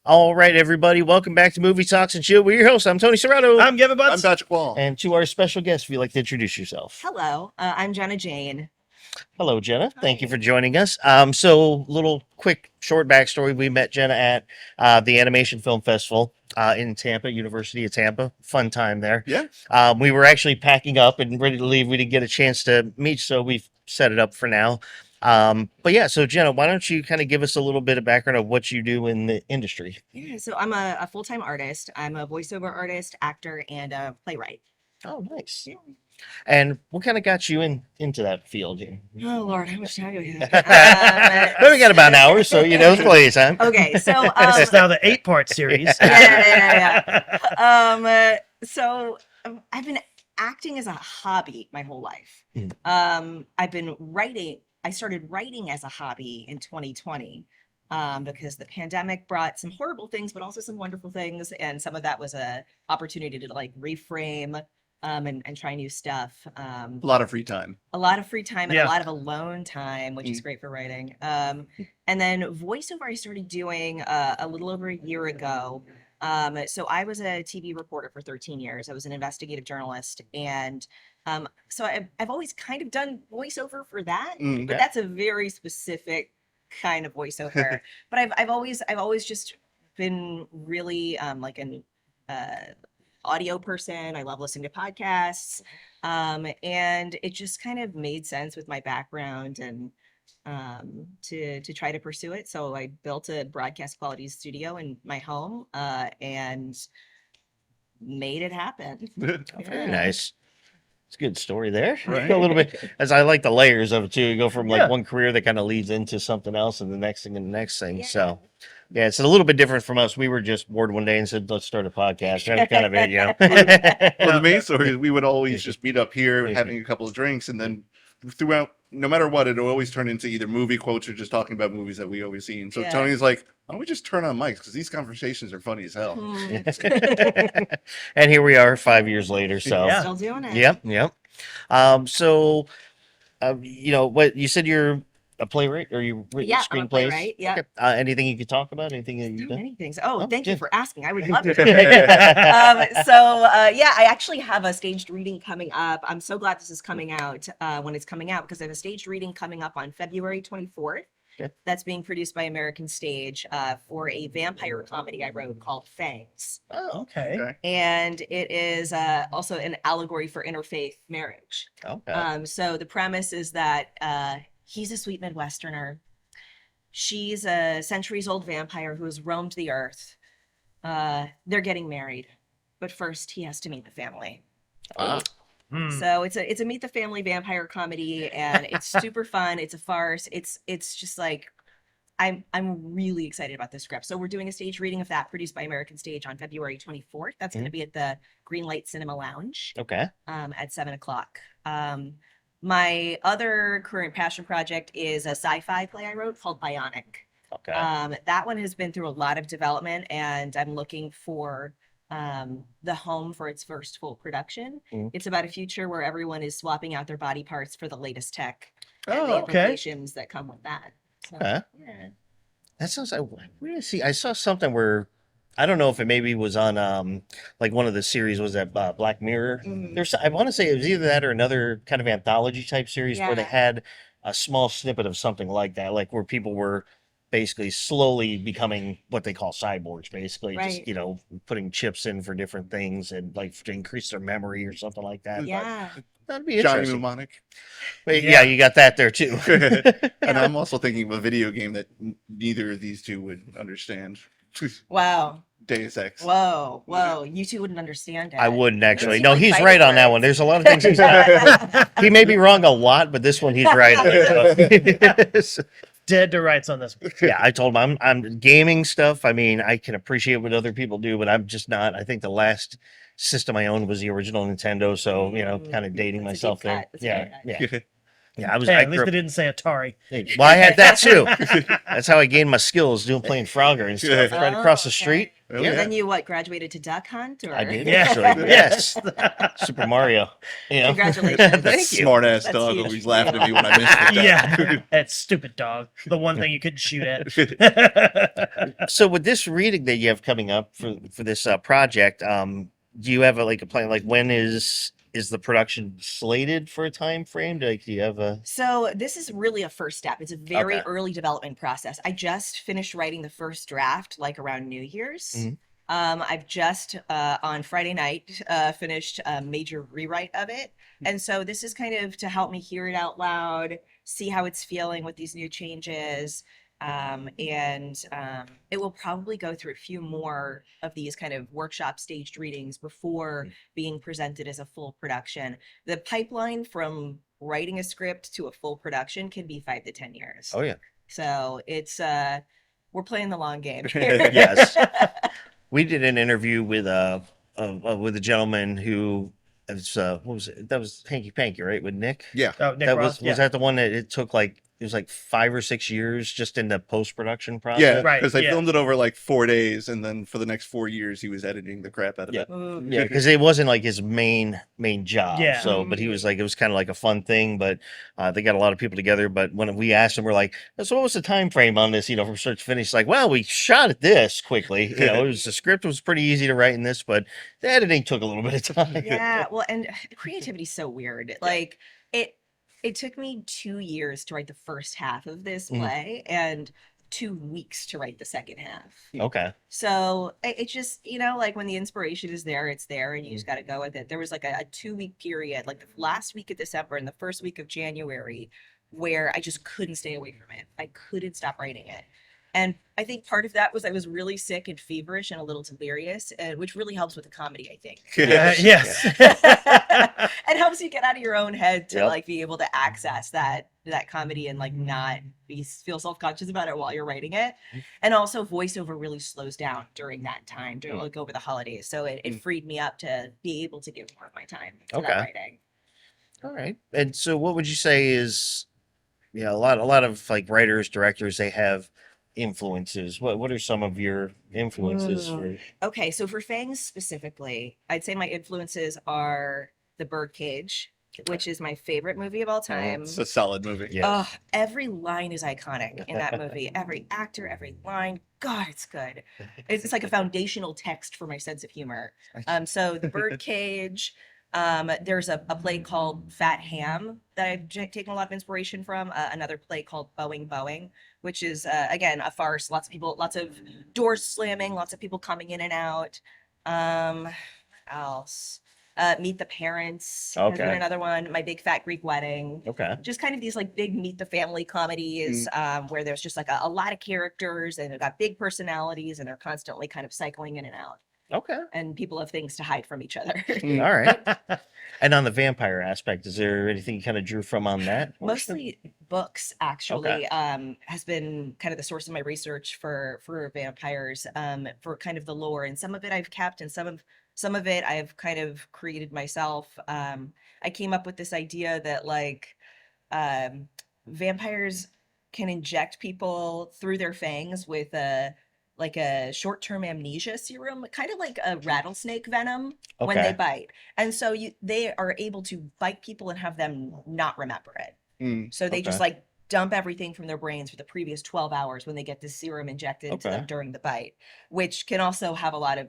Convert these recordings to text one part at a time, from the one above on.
All right, everybody, welcome back to Movie Talks and Chill. We're your hosts. I'm Tony Serrato. I'm Kevin I'm Butts. Patrick Wall. And to our special guest, if you'd like to introduce yourself. Hello, I'm Jenna Jane. Hello, Jenna. Thank you Hi. for joining us. So, little quick short backstory. We met Jenna at the Animation Film Festival in Tampa, University of Tampa. Fun time there. Yeah. We were actually packing up and ready to leave. We didn't get a chance to meet, so we've set it up for now. But yeah, so Jenna, why don't you kind of give us a little bit of background of what you do in the industry? Yeah, so I'm a full-time artist. I'm a voiceover artist, actor, and a playwright. Oh, nice. And what kind of got you into that field? Oh Lord, how much time do we have? Well, we got about an hour, so it's playtime. Okay, so This is now the 8-part series. I've been acting as a hobby my whole life. I've been writing. I started writing as a hobby in 2020 because the pandemic brought some horrible things, but also some wonderful things, and some of that was a opportunity to like reframe and try new stuff. A lot of free time. A lot of free time and Yeah. a lot of alone time, which is great for writing. And then voiceover I started doing a little over a year ago. So I was a TV reporter for 13 years. I was an investigative journalist, and so I've always kind of done voiceover for that, but that's a very specific kind of voiceover. But I've always just been really like an audio person. I love listening to podcasts, and it just kind of made sense with my background and to try to pursue it. So I built a broadcast quality studio in my home and made it happen. Very nice. It's a good story there. Right. A little bit, as I like the layers of it too. You go from like Yeah. one career that kind of leads into something else, and the next thing, and the next thing. Yeah. So, yeah, it's a little bit different from us. We were just bored one day and said, "Let's start a podcast." That's kind of it, Well, the main story is we would always just meet up here having a couple of drinks, and then throughout, no matter what, it would always turn into either movie quotes or just talking about movies that we always seen. So Yeah. Tony's like, why don't we just turn on mics? Because these conversations are funny as hell. And here we are 5 years later. So, Yeah. Still doing it. yep. So, what you said, you're a playwright, or you written Yeah, I'm a screenplays? playwright, yeah. Okay. Anything you could talk about? Anything that So you've done? many things. Oh, Oh, thank yeah. you for asking. I would love to. Yeah. I actually have a staged reading coming up. I'm so glad this is coming out when it's coming out, because I have a staged reading coming up on February 24th. Okay. That's being produced by American Stage for a vampire comedy I wrote called Fangs. Oh, Okay. And it is also an allegory for interfaith marriage. okay. So the premise is that he's a sweet Midwesterner. She's a centuries-old vampire who has roamed the earth. They're getting married, but first he has to meet the family. So it's a meet the family vampire comedy, and it's super fun. It's a farce. It's just like I'm really excited about this script. So we're doing a stage reading of that, produced by American Stage, on February 24th. That's going to be at the Greenlight Cinema Lounge Okay. at 7 o'clock. My other current passion project is a sci-fi play I wrote called Bionic. Okay. That one has been through a lot of development, and I'm looking for the home for its first full production. It's about a future where everyone is swapping out their body parts for the latest tech and the Oh, okay. implications that come with that. So, Okay. yeah. That sounds like, where did I see? I saw something where, I don't know if it maybe was on like one of the series, was that Black Mirror. There's, I want to say it was either that or another kind of anthology type series where they Yeah. had a small snippet of something like that, like where people were basically slowly becoming what they call cyborgs, basically Right. just putting chips in for different things and like to increase their memory or something like that. But Yeah. that'd be Johnny interesting. Mnemonic. But Yeah. yeah, you got that there too. And I'm also thinking of a video game that neither of these two would understand. Wow. Deus Ex. Whoa. You two wouldn't understand it. I wouldn't actually. Seems No, like he's fighting right on that words. one. There's a lot of things he's he may be wrong a lot, but this one he's right on. So, Dead to rights on this one. yeah, I told him I'm gaming stuff. I mean, I can appreciate what other people do, but I'm just not. I think the last system I owned was the original Nintendo, so kind of dating That's a myself deep there. cut. That's a Yeah, deep cut. yeah. Yeah, Hey, I at least grew they up, didn't say Atari. well, I had that too. That's how I gained my skills playing Frogger and stuff right across the okay. street. Oh, Yeah, And then you graduated to Duck Hunt, or I did Yeah. actually. Yes, Super Mario. You know? Congratulations. That Thank you. smart ass That's dog huge. always laughing at me when I missed it. Yeah, that stupid dog. The one thing you couldn't shoot at. So with this reading that you have coming up for this project, do you have a plan? Like when is the production slated for a time frame? Do you have a So this is really a first step. It's a very Okay. early development process. I just finished writing the first draft, like around New Year's. Mhm. I've just on Friday night finished a major rewrite of it, and so this is kind of to help me hear it out loud, see how it's feeling with these new changes, and it will probably go through a few more of these kind of workshop staged readings before being presented as a full production. The pipeline from writing a script to a full production can be 5 to 10 years. Oh yeah. So it's we're playing the long game. Yes. We did an interview with a gentleman who was what was it? That was Hanky Panky, right? With Nick. Yeah. Oh, Nick That Ross, was that the one that it took it was like 5 or 6 years just in the post production Yeah, process? Right, because they yeah. filmed it over like 4 days, and then for the next 4 years, he was editing the crap out of Yeah. it. Ooh. Yeah, because it wasn't like his main job. Yeah. So, but he was like, it was kind of like a fun thing. But they got a lot of people together. But when we asked him, we're like, so what was the time frame on this? From start to finish? Like, well, we shot it this quickly. The script was pretty easy to write in this, but the editing took a little bit of time. Yeah, well, and creativity is so weird. Like it took me 2 years to write the first half of this Mhm. play and 2 weeks to write the second half. Okay. So it just, like when the inspiration is there, it's there, and you just got to go with it. There was like a 2 week period, like the last week of December and the first week of January, where I just couldn't stay away from it. I couldn't stop writing it. And I think part of that was I was really sick and feverish and a little delirious, which really helps with the comedy, I think. Yes. It helps you get out of your own head to Yep. like be able to access that comedy and like not feel self-conscious about it while you're writing it. And also voiceover really slows down during that time, during like over the holidays. So it freed me up to be able to give more of my time to that Okay. writing. All right. And so, what would you say is, a lot of like writers, directors, they have influences. What are some of your influences? Ooh. Okay, so for Fangs specifically, I'd say my influences are The Birdcage, which is my favorite movie of all time. It's a solid movie. Yeah. Every line is iconic in that movie. Every actor, every line. God, it's good. It's like a foundational text for my sense of humor. So The Birdcage. There's a play called Fat Ham that I've taken a lot of inspiration from. Another play called Boeing, which is again a farce. Lots of doors slamming, lots of people coming in and out. What else? Meet the Parents has been Okay. another one. My Big Fat Greek Wedding. Okay. Just kind of these like big meet the family comedies where there's just like a lot of characters and they've got big personalities and they're constantly kind of cycling in and out. Okay. And people have things to hide from each other. All right. And on the vampire aspect, is there anything you kind of drew from on that? Mostly books, actually, has been kind of the source of my research for vampires, for kind of the lore. And some of it I've kept, and some of it I've kind of created myself. I came up with this idea that like vampires can inject people through their fangs with a short-term amnesia serum, kind of like a rattlesnake venom when they Okay. bite. And so they are able to bite people and have them not remember it. So they just Okay. like dump everything from their brains for the previous 12 hours when they get this serum injected to them Okay. during the bite, which can also have a lot of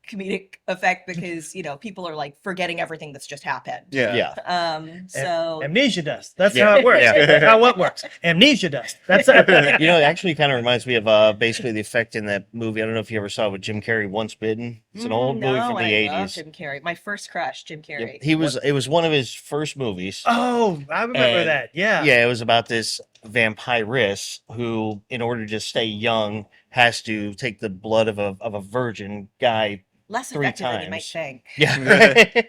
comedic effect because, people are like forgetting everything that's just happened. Yeah. Yeah. So Amnesia dust. That's Yeah. how it works. Yeah. That's how it works. Amnesia dust. That's it. It actually kind of reminds me of basically the effect in that movie. I don't know if you ever saw it with Jim Carrey, Once Bitten. It's an old movie from the I love 80s. Jim Carrey. My first crush, Jim Carrey. It was one of his first movies. Oh, I remember And- that. Yeah. Yeah, it was about this vampiress who, in order to stay young, has to take the blood of a virgin guy. Less 3 effective than you might times. think. Yeah.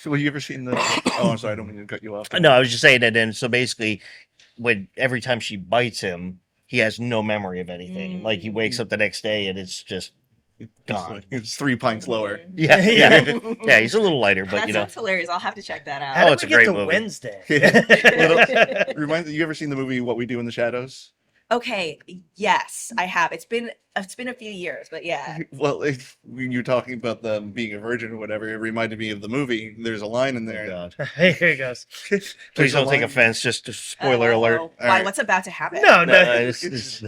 Well, you ever seen the? Oh, I'm sorry. I don't mean to cut you off. No, I was just saying that. And so basically, every time she bites him, he has no memory of anything. Like he wakes up the next day and it's just gone. It's 3 pints lower. Yeah, yeah, yeah. He's a little lighter, but That you know, sounds hilarious. I'll have to check that How Oh, did it's we a get great to movie. Wednesday? Reminds you ever seen the movie What We Do in the Shadows? Okay, yes, I have. It's been a few years, but yeah. Well, when you're talking about them being a virgin or whatever, it reminded me of the movie. There's a line in there. God. Hey, here he goes. Please There's a don't take line- offense. Just a spoiler alert. Uh-oh. Why? Alright. What's about to happen? No, No, no. it's-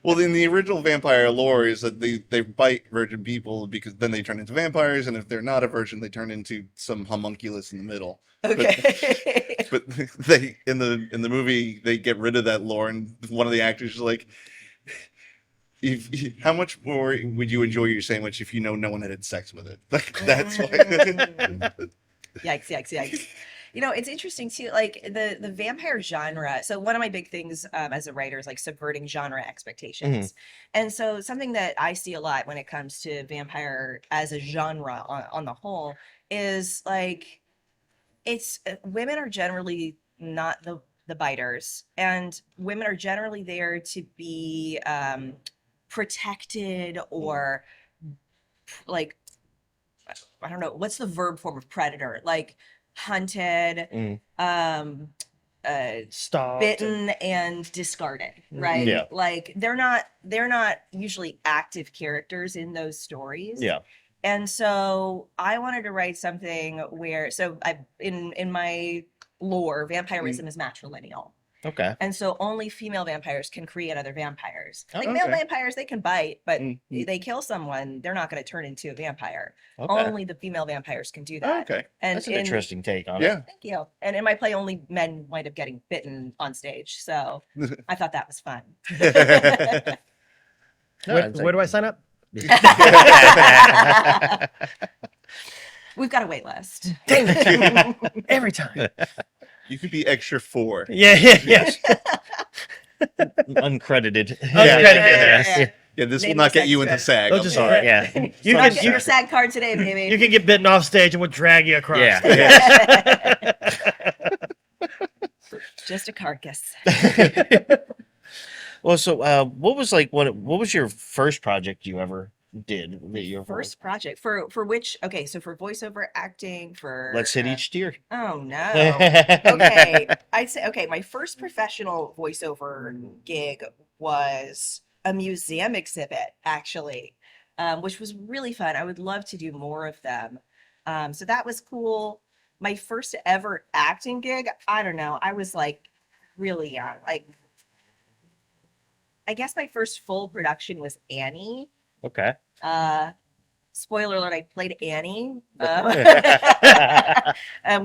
Well, in the original vampire lore is that they bite virgin people because then they turn into vampires, and if they're not a virgin, they turn into some homunculus in the middle. Okay. But they in the movie they get rid of that lore, and one of the actors is like, how much more would you enjoy your sandwich if you know no one had sex with it? Like that's why. Yikes! Yikes! Yikes! You know, it's interesting too, like the vampire genre. So one of my big things as a writer is like subverting genre expectations. And so something that I see a lot when it comes to vampire as a genre on the whole is like it's women are generally not the biters, and women are generally there to be protected or like I don't know what's the verb form of predator, like hunted, Mm. Stopped. bitten and discarded, right? Yeah. Like they're not usually active characters in those stories. yeah. And so I wanted to write something where in my lore, vampirism is matrilineal. Okay. And so only female vampires can create other vampires. Like Oh, male okay. vampires, they can bite, but Mm, they kill someone, they're not going to turn into a vampire. Okay. Only the female vampires can do that. Okay. And That's an in- interesting take on Yeah. Thank you. And in my play, only men wind up getting bitten on stage. So I thought that was fun. it. No, Where, it's where do I sign up? We've got a wait list. Dang it. Every time. You could be extra 4. Yeah, yeah, yeah. Uncredited. Uncredited. Yeah, this will Name not was get you into extra. SAG. They'll I'm just- sorry. Yeah. You I'll can, get your SAG card today, baby. you can get bitten off stage and we'll drag you across. Yeah. Just a carcass. Well, so what was what was your first project you ever did? That you ever- First project for which? Okay, so for voiceover acting for. Let's hit each tier. Oh no. Okay, I'd say okay. My first professional voiceover gig was a museum exhibit, actually, which was really fun. I would love to do more of them. So that was cool. My first ever acting gig, I don't know. I was like really young. Like, I guess my first full production was Annie. Okay. Spoiler alert, I played Annie when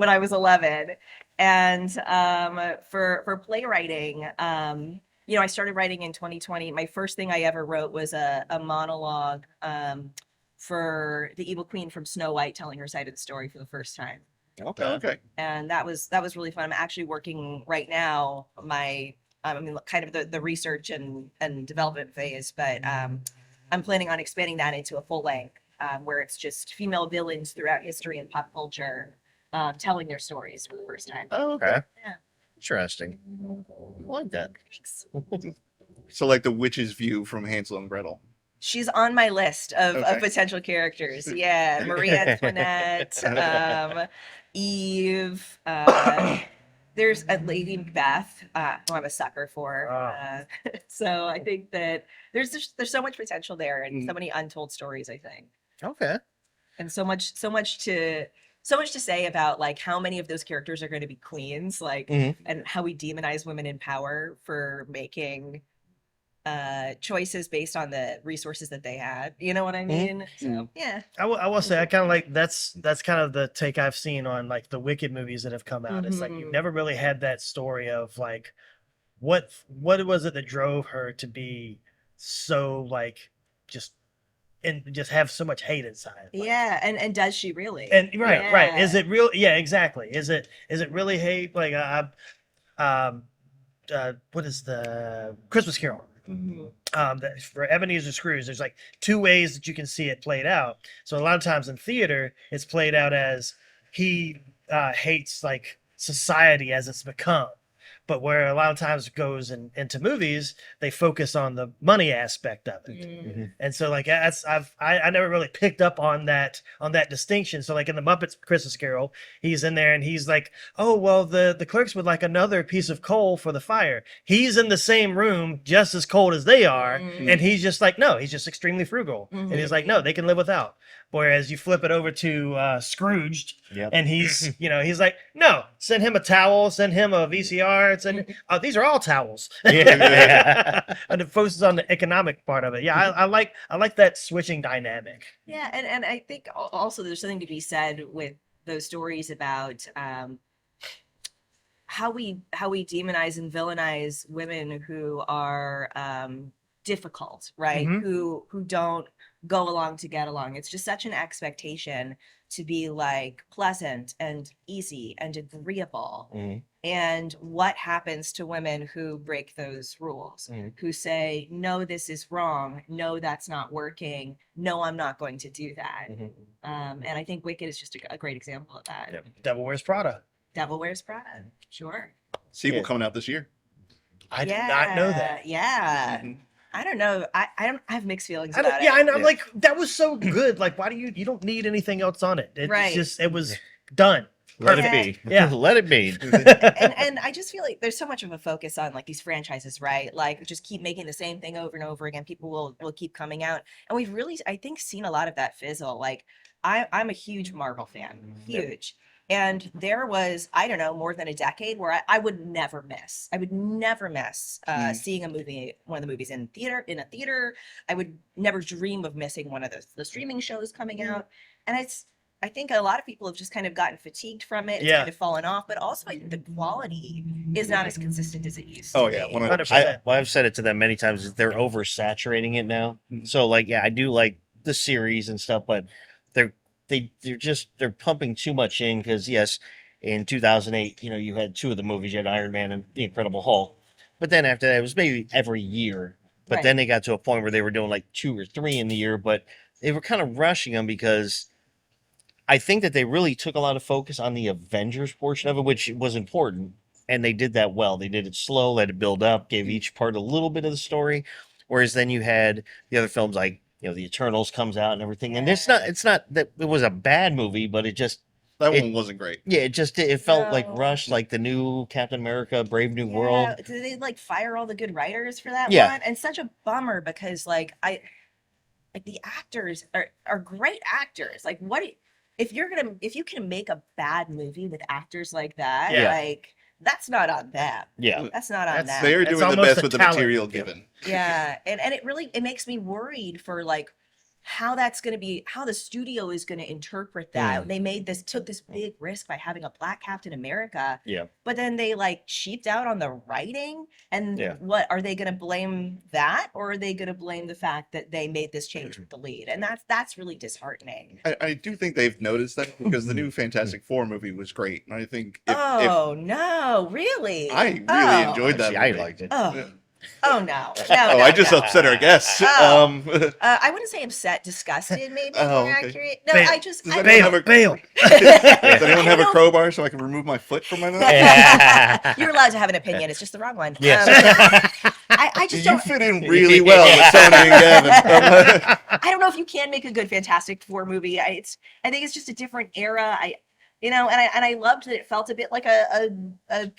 I was 11. And for playwriting, I started writing in 2020. My first thing I ever wrote was a monologue for the evil queen from Snow White telling her side of the story for the first time. Okay. Okay. And that was really fun. I'm actually working right now kind of the research and development phase, but I'm planning on expanding that into a full length where it's just female villains throughout history and pop culture telling their stories for the first time. Oh, okay. Okay. Yeah. Interesting. I like that. Thanks. So like the witch's view from Hansel and Gretel. She's on my list of Okay. potential characters. Yeah, Marie Antoinette, Eve. There's a Lady Macbeth, who I'm a sucker for. Wow. So I think that there's so much potential there, and so many untold stories. I think, Okay. and so much to say about like how many of those characters are going to be queens, like, Mhm. and how we demonize women in power for making choices based on the resources that they had. You know what I mean? So yeah. I will say I kind of like that's kind of the take I've seen on like the Wicked movies that have come out. It's like you've Mhm. never really had that story of like what was it that drove her to be so like just and just have so much hate inside. Like, Yeah, and does she really? And right. Is Yeah. it real? Yeah, exactly. Is it really hate? Like what is the Christmas Carol? Mhm. That for Ebenezer Scrooge, there's like two ways that you can see it played out. So a lot of times in theater, it's played out as he hates like society as it's become. But where a lot of times it goes into movies, they focus on the money aspect of it. Mm. And so like I never really picked up on that distinction. So like in the Muppets Christmas Carol, he's in there and he's like, oh well, the clerks would like another piece of coal for the fire. He's in the same room just as cold as they are, and he's just like, no, he's just extremely frugal. And he's like, no, they can live without. Whereas you flip it over to Scrooged, Yep. and he's he's like, no, send him a towel, send him a VCR, send these are all towels. Yeah. And it focuses on the economic part of it. Yeah, I like that switching dynamic. Yeah, and I think also there's something to be said with those stories about how we demonize and villainize women who are difficult, right? Mhm. Who don't go along to get along. It's just such an expectation to be like pleasant and easy and agreeable. Mhm. And what happens to women who break those rules, who say, no, this is wrong. No, that's not working. No, I'm not going to do that. And I think Wicked is just a great example of that. Yep. Devil Wears Prada. Devil Wears Prada. Sure. Sequel Yeah. coming out this year. I did not know that. Yeah. Mhm. I don't know. I have mixed feelings I don't, about yeah, it. and I'm Yeah. like, that was so good. Like, why do you don't need anything else on it? It's Right. just it was done. Let Yeah. it be. Yeah. Let it be. and I just feel like there's so much of a focus on like these franchises, right? Like just keep making the same thing over and over again. People will keep coming out, and we've really, I think, seen a lot of that fizzle. Like I'm a huge Marvel fan, huge. And there was, I don't know, more than a decade where I would never miss. I would never miss seeing one of the movies in a theater. I would never dream of missing one of the streaming shows coming out. And I think a lot of people have just kind of gotten fatigued from it. It's Yeah. kind of fallen off, but also I think the quality is not as consistent as it used to Oh, yeah, be. 100%. I've said it to them many times. Is they're oversaturating it now. So like, yeah, I do like the series and stuff, but they're pumping too much in because yes, in 2008, you had two of the movies. You had Iron Man and The Incredible Hulk, but then after that, it was maybe every year. But Right. then they got to a point where they were doing like 2 or 3 in the year, but they were kind of rushing them because I think that they really took a lot of focus on the Avengers portion of it, which was important. And they did that well. They did it slow, let it build up, gave each part a little bit of the story. Whereas then you had the other films like, The Eternals comes out and everything. And it's not that it was a bad movie, but it just, That It- one wasn't great. yeah, it felt like No. rushed, like the new Captain America, Brave New Yeah, World. did they like fire all the good writers for that Yeah. one? And such a bummer because like the actors are great actors. Like if you can make a bad movie with actors like that, Yeah. like that's not on them. Yeah. That's not on That's- them. They are It's doing the almost best a with the talent material deal. given. Yeah, and it makes me worried for like how that's going to be, how the studio is going to interpret that. They took this big risk by having a Black Captain America, Yeah. but then they like cheaped out on the writing. And Yeah. what are they going to blame that, or are they going to blame the fact that they made this change with the lead? And that's really disheartening. I do think they've noticed that because the new Fantastic Four movie was great. And I think if Oh no, really? I really Oh. enjoyed that Actually, I movie. liked it. Oh, oh no. Oh, No, I no, just no. upset our guests. Oh. I wouldn't say upset, disgusted, maybe Oh, more okay. accurate. No, Bail. I just Does I anyone have Bail, a- bail. Does anyone have a know- crowbar so I can remove my foot from my mouth? Yeah. You're allowed to have an opinion. It's just the wrong one. Yes. I just You don't. fit in really well with Tony and Gavin. I don't know if you can make a good Fantastic Four movie. I think it's just a different era. And I loved that it felt a bit like a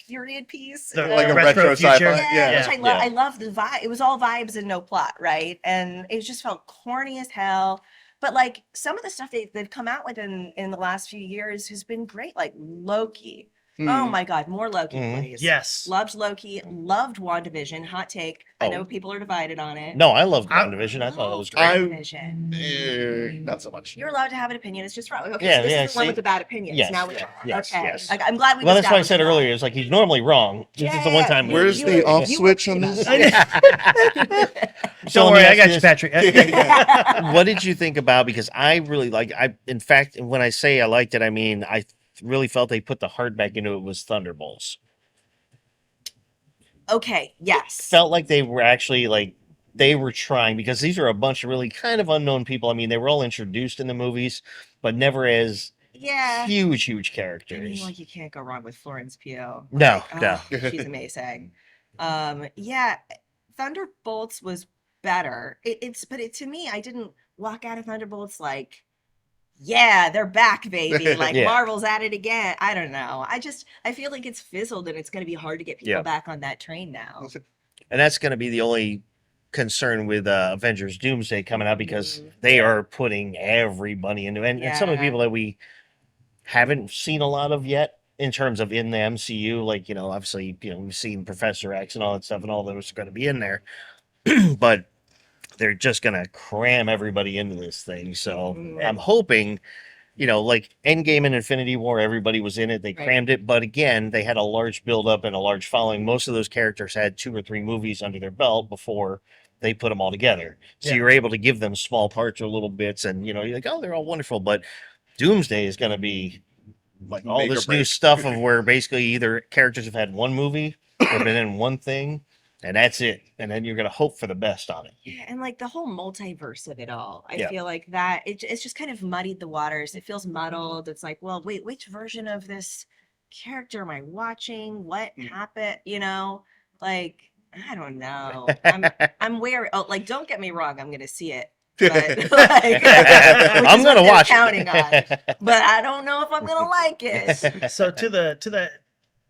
period piece. So, Like a retro retro future. sci-fi. Yeah, Yeah. which I love. Yeah. I love the vibe. It was all vibes and no plot, right? And it just felt corny as hell. But like some of the stuff they've come out with in the last few years has been great. Like Loki. Oh Hmm. my God, more Loki, Mhm. please. Yes. Loved Loki. Loved WandaVision. Hot take. I Oh. know people are divided on it. No, I loved I- WandaVision. I thought it was great. I- WandaVision. Not so much. You're allowed to have an opinion. It's just wrong. Okay, Yeah, so this yeah, is the one see? with the bad opinions. Yes, Now we yes, okay. yes. Like, I'm glad we. Well, that's why I said established earlier. It's like he's normally wrong. This is the one time. Where's the off switch on this? So Don't let me worry, I ask got you you, this. Patrick. What did you think about? Because I really like. In fact, when I say I liked it, I mean I really felt they put the heart back into it. Was Thunderbolts. Okay. Yes. Felt like they were actually like they were trying, because these are a bunch of really kind of unknown people. I mean, they were all introduced in the movies, but never as Yeah. huge I mean, characters. like you can't go wrong with Florence Pugh. No, Like, no. she's amazing. Yeah, Thunderbolts was better. To me, I didn't walk out of Thunderbolts like, yeah, they're back, baby. Like Yeah. Marvel's at it again. I don't know. I feel like it's fizzled and it's going to be hard to get people Yeah. back on that train now. And that's going to be the only concern with Avengers Doomsday coming out, because Mhm. they are putting everybody into it. And some of the Yeah. people that we haven't seen a lot of yet in terms of in the MCU, like, obviously, we've seen Professor X and all that stuff, and all those are going to be in there. But they're just going to cram everybody into this thing. So Mhm. I'm hoping, like Endgame and Infinity War, everybody was in it. They Right. crammed it. But again, they had a large buildup and a large following. Most of those characters had 2 or 3 movies under their belt before they put them all together. So Yeah. you're able to give them small parts or little bits, and you're like, oh, they're all wonderful. But Doomsday is going to be like all Make or this new break. stuff of where basically either characters have had one movie or been in one thing, and that's it. And then you're going to hope for the best on it. Yeah, and like the whole multiverse of it all, I Yeah. feel like that it's just kind of muddied the waters. It feels muddled. It's like, well, wait, which version of this character am I watching? What happened? Like I don't know. I'm wary. Oh, like don't get me wrong, I'm gonna see it. But like, which I'm is what going to they're watch counting on. it. But I don't know if I'm gonna like it. So to the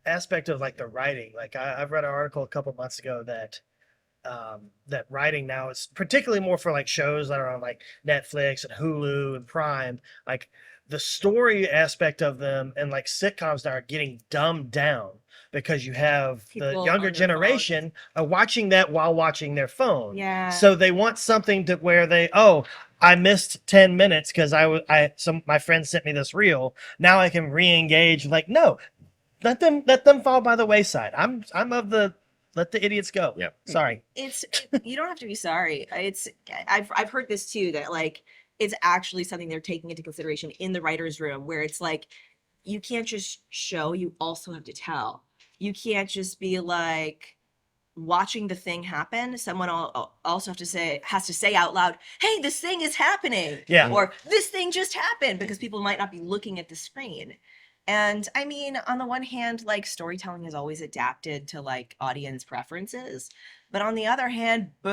aspect of like the writing, like I've read an article a couple months ago that that writing now is particularly more for like shows that are on like Netflix and Hulu and Prime. Like the story aspect of them and like sitcoms now are getting dumbed down because you have People the on younger their generation are watching that while watching their phone. Yeah. So they want something to where I missed 10 minutes because my friend sent me this reel. Now I can re-engage. Like, no, let them fall by the wayside. I'm of the let the idiots go. Yeah. Sorry. You don't have to be sorry. I've heard this too, that like it's actually something they're taking into consideration in the writer's room, where it's like you can't just show, you also have to tell. You can't just be like watching the thing happen. Someone also has to say out loud, hey, this thing is happening. Yeah. Or this thing just happened, because people might not be looking at the screen. And I mean, on the one hand, like storytelling is always adapted to like audience preferences, but on the other hand, boo,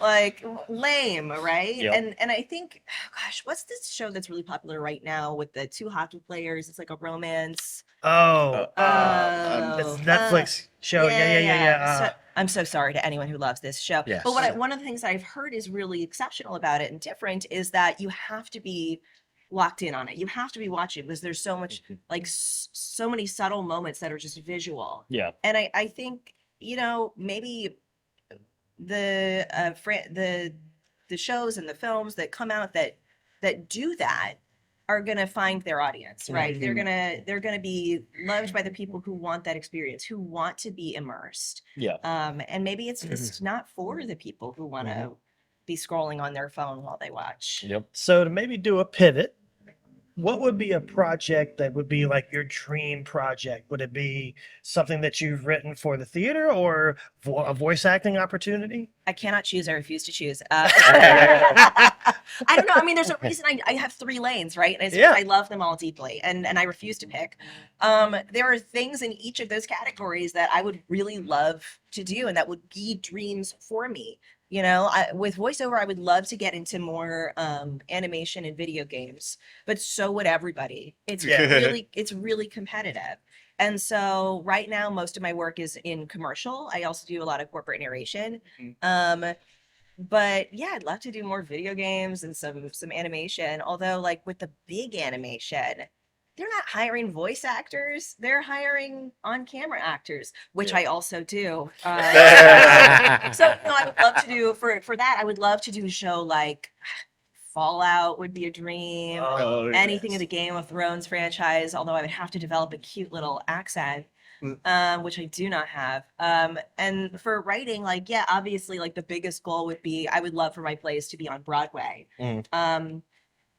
like lame, right? Yep. And I think, gosh, what's this show that's really popular right now with the 2 hockey players? It's like a romance. Oh, it's Oh, Netflix show. Yeah. So, I'm so sorry to anyone who loves this show. Yes. But one of the things I've heard is really exceptional about it and different is that you have to be locked in on it. You have to be watching because there's so much, like so many subtle moments that are just visual. Yeah. And I think, maybe the shows and the films that come out that do that are gonna find their audience, right? Mhm. They're gonna be loved by the people who want that experience, who want to be immersed. Yeah. And maybe it's not for the people who want to be scrolling on their phone while they watch. Yep. So to maybe do a pivot, what would be a project that would be like your dream project? Would it be something that you've written for the theater or a voice acting opportunity? I cannot choose. I refuse to choose. I don't know. I mean, there's a reason I have 3 lanes, right? And it's because I love them all deeply, and I refuse to pick. There are things in each of those categories that I would really love to do, and that would be dreams for me. With voiceover, I would love to get into more animation and video games, but so would everybody. It's really competitive. And so right now, most of my work is in commercial. I also do a lot of corporate narration. But yeah, I'd love to do more video games and some animation. Although, like with the big animation, they're not hiring voice actors; they're hiring on-camera actors, which I also do. So I would love to do for that. I would love to do a show like Fallout would be a dream. Oh, Anything yes. in the Game of Thrones franchise, although I would have to develop a cute little accent, which I do not have. And for writing, like, yeah, obviously, like the biggest goal would be I would love for my plays to be on Broadway.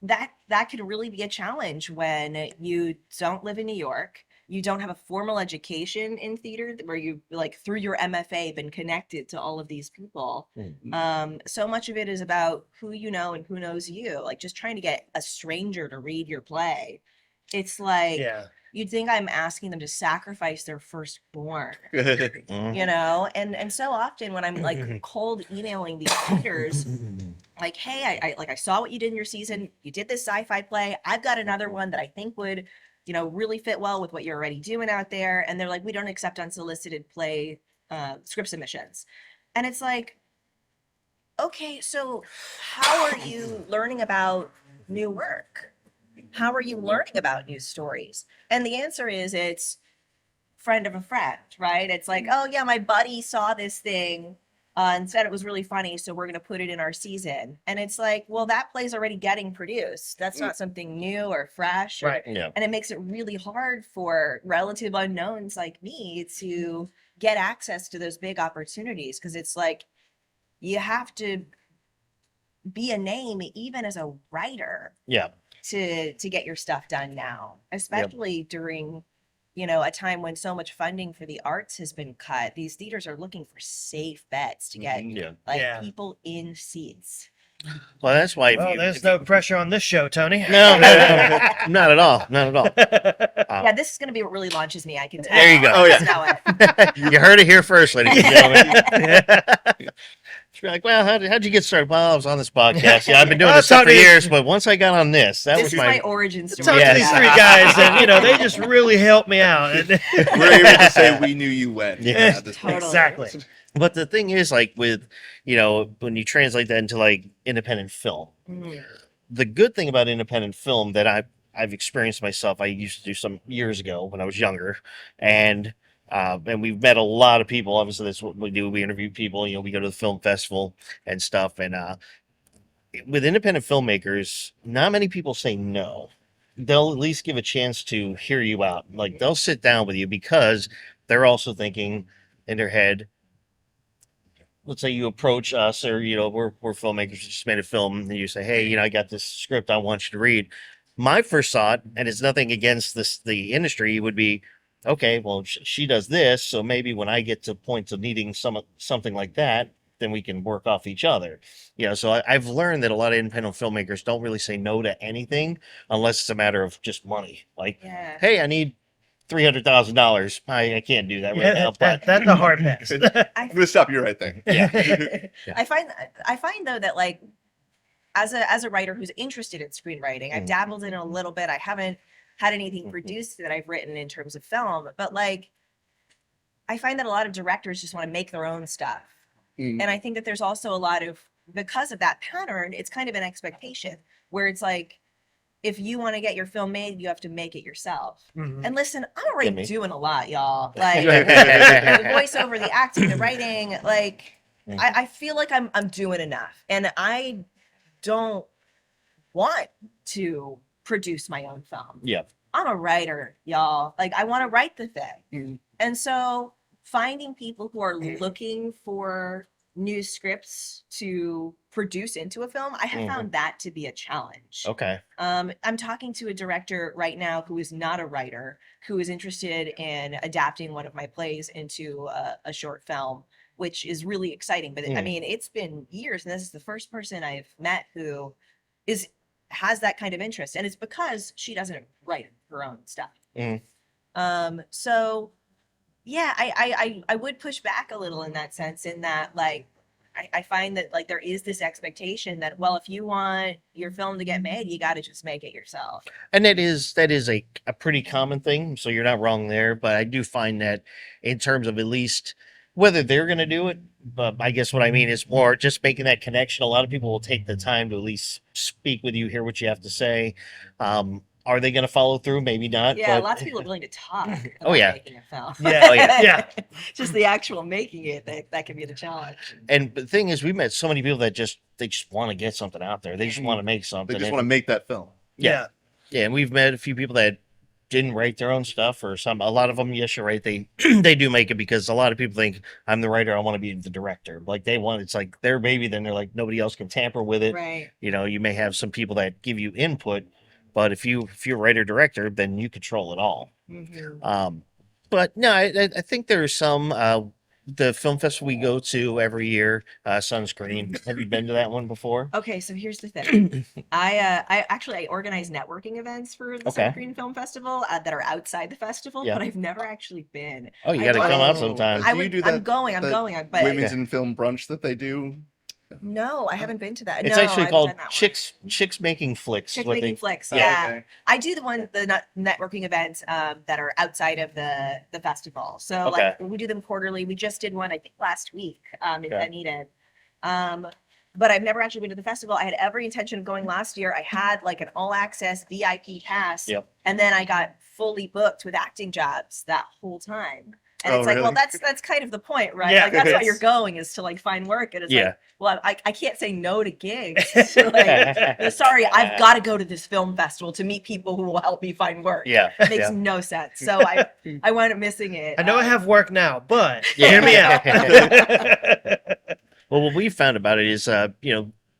That could really be a challenge when you don't live in New York. you don't have a formal education in theater where you like through your MFA been connected to all of these people. So much of it is about who you know and who knows you. Like just trying to get a stranger to read your play. It's like you'd think I'm asking them to sacrifice their firstborn, you know? And so often when I'm like cold emailing these theaters, like, hey, I saw what you did in your season. You did this sci-fi play. I've got another one that I think would, you know, really fit well with what you're already doing out there. And they're like, we don't accept unsolicited play script submissions. And it's like, okay, so how are you learning about new work? How are you learning about new stories? And the answer is it's friend of a friend, right? It's like, oh yeah, my buddy saw this thing and said it was really funny, so we're going to put it in our season. And it's like, well, that play's already getting produced. That's not something new or fresh. Right. Yeah. And it makes it really hard for relative unknowns like me to get access to those big opportunities because it's like you have to be a name even as a writer Yeah. to get your stuff done now, especially during, you know, a time when so much funding for the arts has been cut. These theaters are looking for safe bets to get people in seats. Well, that's why. Well, there's no pressure on this show, Tony. No, not at all. Not at all. Yeah, this is going to be what really launches me. I can tell. There you go. Oh yeah, You heard it here first, ladies and gentlemen. She's like, well, how'd you get started? Well, I was on this podcast. Yeah, I've been doing this stuff for years, but once I got on this, that this was is my origin story. Talk to these three guys, and you know they just really helped me out. We're able to say we knew you when. Yeah. At this point. Totally. Exactly. But the thing is, like with, you know, when you translate that into like independent film, the good thing about independent film that I've experienced myself, I used to do some years ago when I was younger, and we've met a lot of people. Obviously, that's what we do. We interview people. You know, we go to the film festival and stuff. And with independent filmmakers, not many people say no. They'll at least give a chance to hear you out. Like they'll sit down with you because they're also thinking in their head. Let's say you approach us, or you know, we're filmmakers, just made a film, and you say, "Hey, you know, I got this script I want you to read." My first thought, and it's nothing against the industry, would be, okay, well, she does this, so maybe when I get to points of needing something like that, then we can work off each other. You know, so I've learned that a lot of independent filmmakers don't really say no to anything unless it's a matter of just money. Like, hey, I need $300,000. I can't do that right now. But That's a hard pass. I'm gonna stop you right there. yeah. I find though that like as a writer who's interested in screenwriting, I've dabbled in it a little bit. I haven't had anything produced that I've written in terms of film, but like I find that a lot of directors just want to make their own stuff. And I think that there's also a lot of, because of that pattern, it's kind of an expectation where it's like, if you want to get your film made, you have to make it yourself. And listen, I'm already doing a lot, y'all. Like the voiceover, the acting, the writing, like I feel like I'm doing enough. And I don't want to produce my own film. Yeah. I'm a writer, y'all. Like I want to write the thing. And so finding people who are looking for new scripts to produce into a film, I have found that to be a challenge. Okay. I'm talking to a director right now who is not a writer, who is interested in adapting one of my plays into a short film, which is really exciting. But I mean, it's been years, and this is the first person I've met who has that kind of interest, and it's because she doesn't write her own stuff. So yeah, I would push back a little in that sense, in that like I find that like there is this expectation that, well, if you want your film to get made, you got to just make it yourself. And that is a pretty common thing. So you're not wrong there. But I do find that in terms of at least whether they're going to do it, but I guess what I mean is more just making that connection. A lot of people will take the time to at least speak with you, hear what you have to say. Are they going to follow through? Maybe not. Yeah, but... lots of people are willing to talk about making a film. Yeah, yeah. Just the actual making it, that can be the challenge. And the thing is, we've met so many people that they just want to get something out there. They just want to make something. They just want to make that film. Yeah. And we've met a few people that didn't write their own stuff, or a lot of them, yes, you're right, they they do make it, because a lot of people think, I'm the writer, I want to be the director. Like it's like their baby, then they're like, nobody else can tamper with it. Right. You know, you may have some people that give you input, But if you're writer director, then you control it all. Mhm. But no, I think there's some the film festival we go to every year, Sunscreen. Have you been to that one before? Okay, so here's the thing. I organize networking events for the Okay. Sunscreen Film Festival that are outside the festival, Yeah. but I've never actually been. Oh, you I got to wanna- come out Oh, sometime. do you do I'm that- going, that but Women's in film brunch that they do? no, I haven't been to that. It's No, actually I haven't called done that one. Chicks Making Flicks. Chick what making they- flicks. yeah. Yeah, Okay. I do the networking events that are outside of the festival. So Okay. like we do them quarterly. We just did one I think last week in Okay. Dunedin. But I've never actually been to the festival. I had every intention of going last year. I had like an all access VIP pass, Yep. and then I got fully booked with acting jobs that whole time. And Oh, it's like, well, really? that's kind of the point, right? Yeah. Like that's why It's- you're going is to like find work. And it's Yeah. like, well, I can't say no to gigs. Like, sorry, I've got to go to this film festival to meet people who will help me find work. Yeah. It makes yeah. no sense. So I wound up missing it. I know I have work now, but Yeah. hear me out. Well, what we found about it is,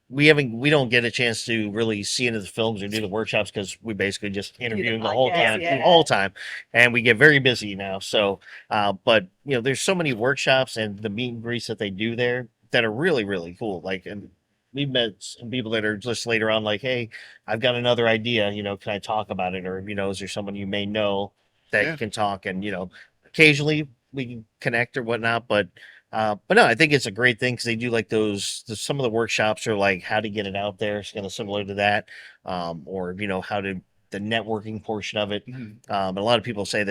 we don't get a chance to really see into the films or do the workshops because we basically just interview the whole podcast, time, yeah. the whole time, and we get very busy now. So, but there's so many workshops and the meet and greets that they do there that are really, really cool. Like, and we've met some people that are just later on like, hey, I've got another idea. Can I talk about it? Or is there someone you may know that Yeah. can talk? And occasionally we can connect or whatnot, but no, I think it's a great thing because they do like some of the workshops are like how to get it out there. It's kind of similar to that, or how to the networking portion of it. Mhm. And a lot of people say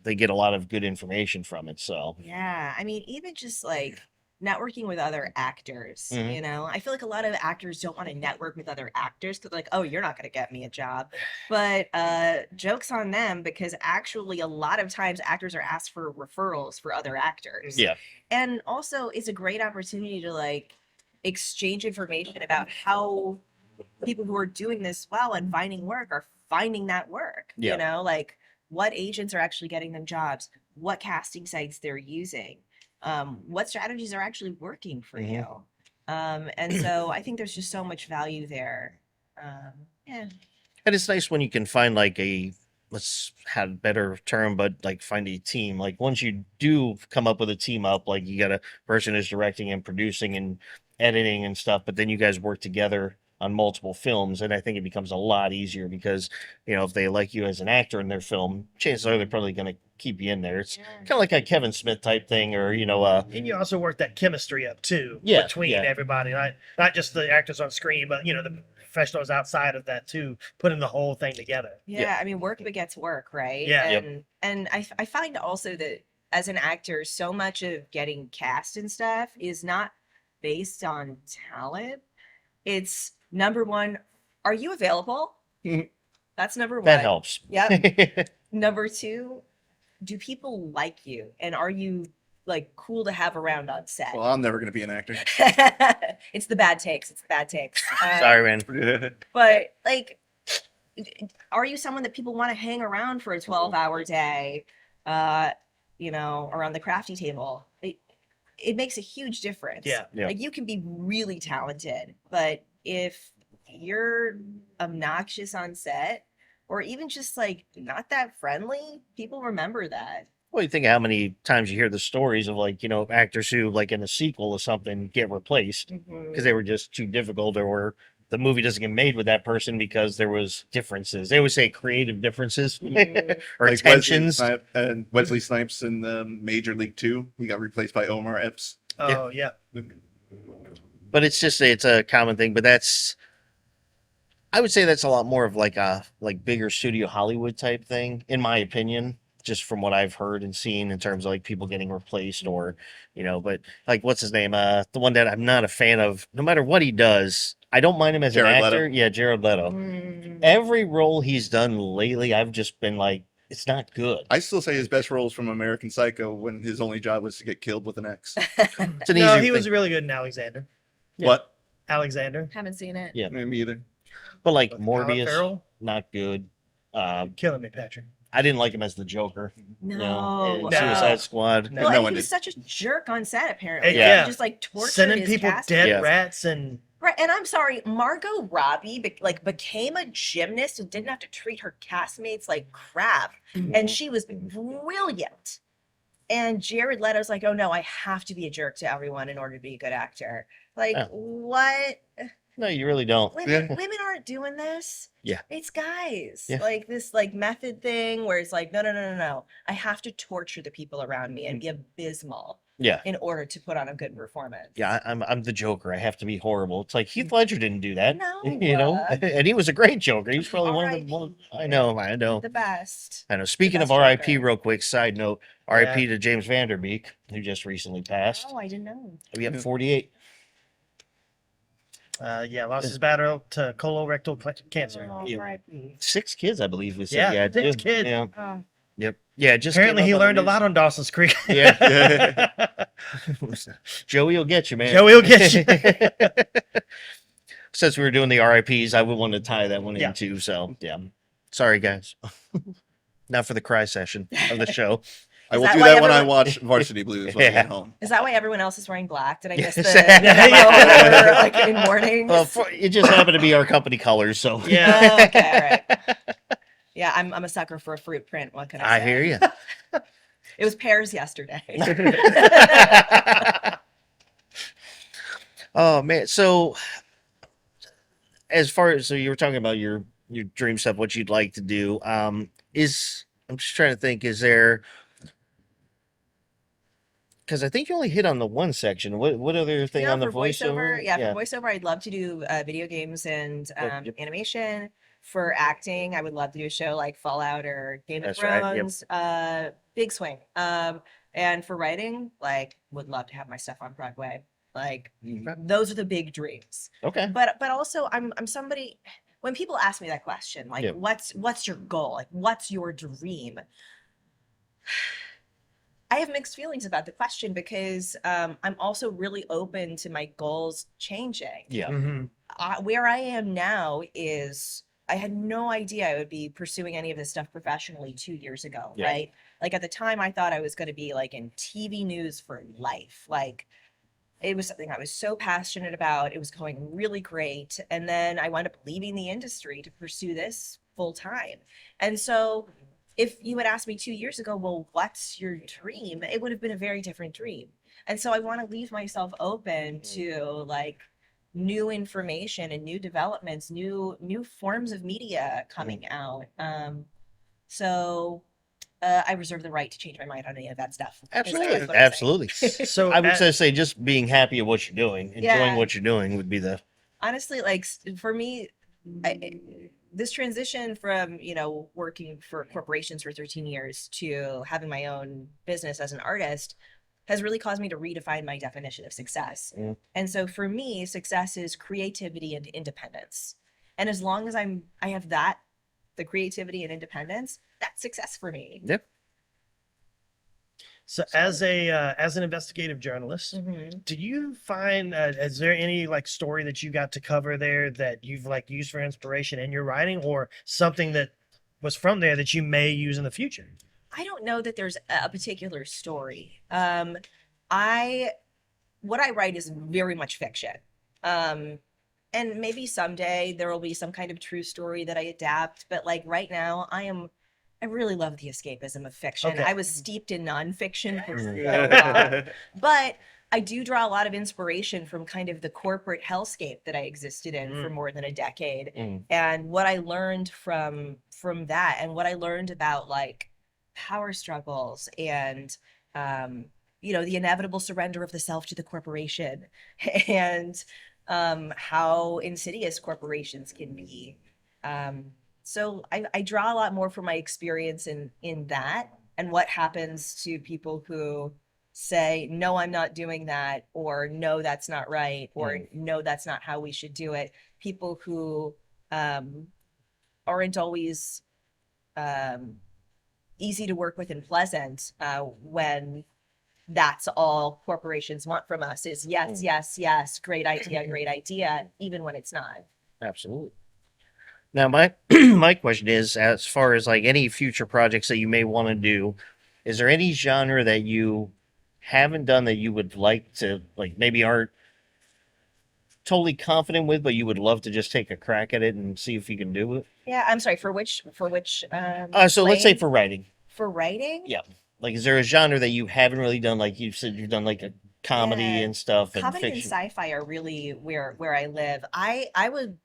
they get a lot of good information from it. So Yeah, I mean, even just like networking with other actors, Mhm. I feel like a lot of actors don't want to network with other actors because like, oh, you're not going to get me a job. But jokes on them because actually a lot of times actors are asked for referrals for other actors. yeah, And also it's a great opportunity to like exchange information about how people who are doing this well and finding work are finding that work. Yeah. Like what agents are actually getting them jobs, what casting sites they're using, what strategies are actually working for Mhm. you. And so I think there's just so much value there. Yeah. and it's nice when you can find like let's have a better term, but like find a team. Like once you do come up with a team up, like you got a person who's directing and producing and editing and stuff, but then you guys work together on multiple films, and I think it becomes a lot easier because if they like you as an actor in their film, chances are they're probably going to keep you in there. It's kind of like a Kevin Smith type thing, or And you also work that chemistry up too Yeah, between yeah. everybody, not just the actors on screen, but the professionals outside of that too, putting the whole thing together. Yeah, I mean, work begets work, right? Yeah. Yep. And I find also that as an actor, so much of getting cast and stuff is not based on talent. It's number one, are you available? Mhm. That's number one. that helps. Yep. Number two, do people like you? And are you like cool to have around on set? Well, I'm never going to be an actor. It's the bad takes. It's the bad takes. Sorry, man. But like, are you someone that people want to hang around for a 12-hour day, around the crafty table? It makes a huge difference. Yeah. Yeah. Like you can be really talented, but if you're obnoxious on set or even just like not that friendly, people remember that. Well, you think of how many times you hear the stories of like, actors who like in a sequel or something get replaced because they were just too difficult or the movie doesn't get made with that person because there was differences. They always say creative differences Mhm. or Like tensions. Wesley Snipes in Major League 2. He got replaced by Omar Epps. Oh yeah. But it's a common thing. But I would say that's a lot more of like a bigger studio Hollywood type thing, in my opinion, just from what I've heard and seen in terms of like people getting replaced or, but like what's his name? The one that I'm not a fan of, no matter what he does, I don't mind him as Jared an Leto. actor. Yeah, Jared Leto. Mm. Every role he's done lately, I've just been like, it's not good. I still say his best roles from American Psycho when his only job was to get killed with an X. It's an No, easy he was thing. really good in Alexander. Yeah. What? Alexander. Haven't seen it. Yeah. Me either. But like Colin Morbius, Farrell? not good. Killing me, Patrick. I didn't like him as the Joker. No. in No. Suicide Squad. No. Well, No and one he was did. such a jerk on set, apparently. Yeah. He just like tortured Sending his people cast dead Yeah. rats and Right, and I'm sorry, Margot Robbie became a gymnast and didn't have to treat her castmates like crap, and she was brilliant. And Jared Leto's like, oh no, I have to be a jerk to everyone in order to be a good actor. Like, Yeah. what? No, you really don't. Women aren't doing this. Yeah. It's guys. Yeah. Like this like method thing where it's like, no. I have to torture the people around me and be abysmal Yeah. in order to put on a good performance. Yeah, I'm the Joker. I have to be horrible. It's like Heath Ledger didn't do that. No. You know, and he was a great Joker. He was probably one of R.I.P.. the one. I know. The best. I know. Speaking of best R.I.P. Joker. real quick, side note, R.I.P. to James Vanderbeek, who just recently passed. Oh, I didn't know. We have 48. Lost his battle to colorectal cancer. Oh, Yeah. R.I.P.. 6 kids, I believe. We said Yeah, he had, 6 too. kids. Yeah. Oh. Yep. Yeah. Just Apparently, came he up on the learned a news. lot on Dawson's Creek. Yeah. Joey will get you, man. Joey will get you. Since we were doing the RIPs, I would want to tie that one Yeah. in too. So yeah. Sorry, guys. Not for the cry session of the show. I Is will that do why that when I everyone- watch Varsity Blues when I get home. Is that why everyone else is wearing black? Did I miss the Yes. memo or, like in mornings? Well, it just happened to be our company colors, so Yeah. Oh, okay, all right. Yeah, I'm a sucker for a fruit print. What can I I say? hear you. It was pears yesterday. Oh man, so as far as you were talking about your dream stuff, what you'd like to do, is I'm just trying to think, is there, because I think you only hit on the one section. What other thing on the for voiceover? yeah, for voiceover, I'd love to do video games and Yep. animation. For acting, I would love to do a show like Fallout or Game of That's right, yep. Thrones. Big swing. And for writing, like, would love to have my stuff on Broadway. Like, those are the big dreams. Okay. But also, I'm somebody. When people ask me that question, like, Yep. what's your goal? Like, what's your dream? I have mixed feelings about the question because I'm also really open to my goals changing. Yeah. Mhm. Where I am now is I had no idea I would be pursuing any of this stuff professionally 2 years ago, Yeah. right? Like at the time, I thought I was going to be like in TV news for life. Like it was something I was so passionate about. It was going really great. And then I wound up leaving the industry to pursue this full time. And so if you had asked me 2 years ago, well, what's your dream? It would have been a very different dream. And so I want to leave myself open to like new information and new developments, new forms of media coming out. So I reserve the right to change my mind on any of that stuff. is Absolutely. what I'm saying. Absolutely. So I would at- say just being happy at what you're doing, enjoying Yeah. what you're doing would be the Honestly, like for me, this transition from working for corporations for 13 years to having my own business as an artist has really caused me to redefine my definition of success. Mm. And so for me, success is creativity and independence. And as long as I have that, the creativity and independence, that's success for me. Yep. So as an investigative journalist, Mhm. do you find is there any like story that you got to cover there that you've like used for inspiration in your writing, or something that was from there that you may use in the future? I don't know that there's a particular story. What I write is very much fiction. And maybe someday there will be some kind of true story that I adapt. But like right now, I really love the escapism of fiction. Okay. I was steeped in nonfiction for so long. Yeah. But I do draw a lot of inspiration from kind of the corporate hellscape that I existed in for more than a decade. Mm. And what I learned from that, and what I learned about like power struggles and the inevitable surrender of the self to the corporation and how insidious corporations can be. So I draw a lot more from my experience in that and what happens to people who say, no, I'm not doing that, or no, that's not right, or no, that's not how we should do it. People who aren't always easy to work with and pleasant when that's all corporations want from us is yes, yes, yes, great idea, even when it's not. Absolutely. Now, my my question is, as far as like any future projects that you may want to do, is there any genre that you haven't done that you would like to, like maybe aren't totally confident with, but you would love to just take a crack at it and see if you can do it? Yeah, I'm sorry. For which So let's say play? for writing. For writing? Yeah. Like, is there a genre that you haven't really done? Like you said, you've done like a comedy Yeah. and stuff and Comedy and fiction. sci-fi are really where I live. I would